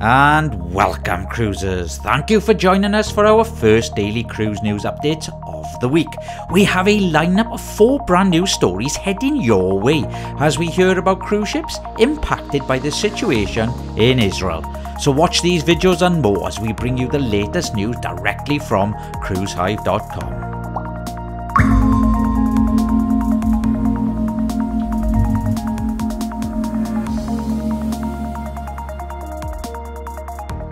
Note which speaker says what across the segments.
Speaker 1: And welcome cruisers, thank you for joining us for our first daily cruise news update of the week. We have a lineup of 4 brand new stories heading your way as we hear about cruise ships impacted by the situation in Israel. So watch these videos and more as we bring you the latest news directly from cruisehive.com.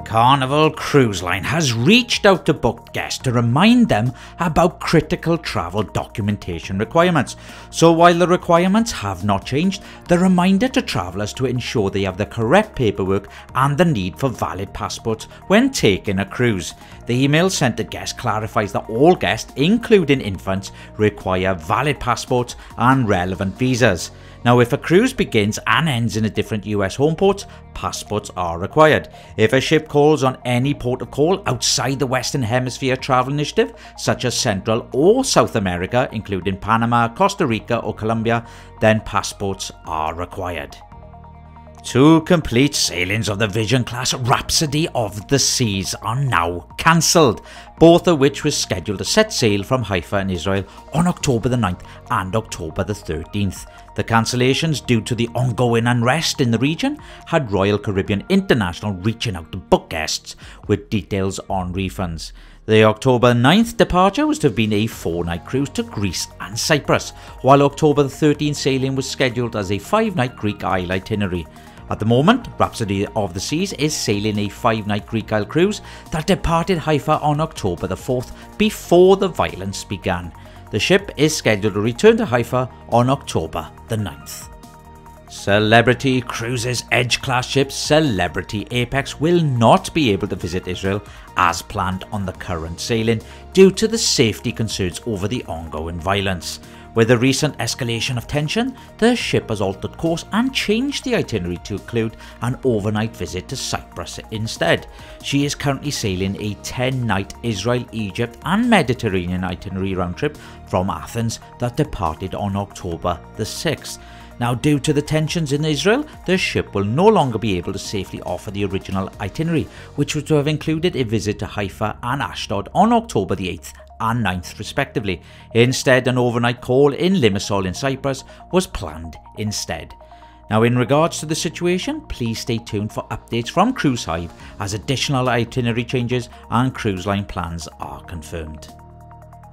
Speaker 1: Carnival Cruise Line has reached out to booked guests to remind them about critical travel documentation requirements. So while the requirements have not changed, the reminder to travellers to ensure they have the correct paperwork and the need for valid passports when taking a cruise. The email sent to guests clarifies that all guests, including infants, require valid passports and relevant visas. Now, if a cruise begins and ends in a different US home port, passports are required. If a ship calls on any port of call outside the Western Hemisphere Travel Initiative, such as Central or South America, including Panama, Costa Rica or Colombia, then passports are required. 2 complete sailings of the Vision class Rhapsody of the Seas are now cancelled, both of which were scheduled to set sail from Haifa in Israel on October the 9th and October the 13th. The cancellations, due to the ongoing unrest in the region, had Royal Caribbean International reaching out to book guests with details on refunds. The October 9th departure was to have been a 4-night cruise to Greece and Cyprus, while October the 13th sailing was scheduled as a 5-night Greek Isle itinerary. At the moment, Rhapsody of the Seas is sailing a 5-night Greek Isle cruise that departed Haifa on October the 4th before the violence began. The ship is scheduled to return to Haifa on October the 9th. Celebrity Cruises Edge-class ship Celebrity Apex will not be able to visit Israel as planned on the current sailing due to the safety concerns over the ongoing violence. With the recent escalation of tension, the ship has altered course and changed the itinerary to include an overnight visit to Cyprus instead. She is currently sailing a 10-night Israel, Egypt and Mediterranean itinerary round trip from Athens that departed on October the 6th. Now, due to the tensions in Israel, the ship will no longer be able to safely offer the original itinerary, which was to have included a visit to Haifa and Ashdod on October the 8th and 9th respectively. Instead, an overnight call in Limassol in Cyprus was planned instead. Now, in regards to the situation, please stay tuned for updates from Cruise Hive as additional itinerary changes and cruise line plans are confirmed.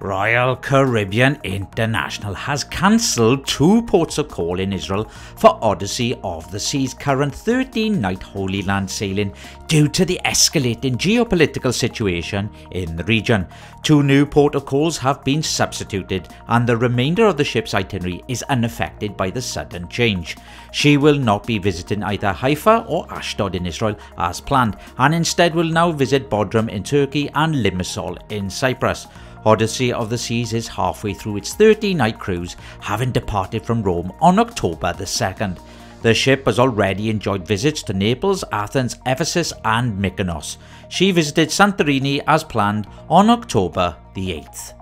Speaker 1: Royal Caribbean International has cancelled 2 ports of call in Israel for Odyssey of the Sea's current 13-night Holy Land sailing due to the escalating geopolitical situation in the region. 2 new port of calls have been substituted and the remainder of the ship's itinerary is unaffected by the sudden change. She will not be visiting either Haifa or Ashdod in Israel as planned and instead will now visit Bodrum in Turkey and Limassol in Cyprus. Odyssey of the Seas is halfway through its 30-night cruise, having departed from Rome on October the 2nd. The ship has already enjoyed visits to Naples, Athens, Ephesus and Mykonos. She visited Santorini as planned on October the 8th.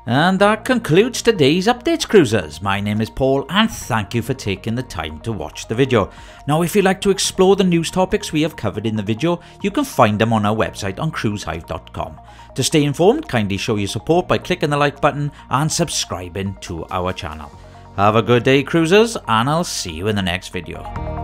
Speaker 1: And that concludes today's updates cruisers. My name is Paul and thank you for taking the time to watch the video. Now, if you'd like to explore the news topics we have covered in the video, you can find them on our website on cruisehive.com. To stay informed, kindly show your support by clicking the like button and subscribing to our channel. Have a good day cruisers and I'll see you in the next video.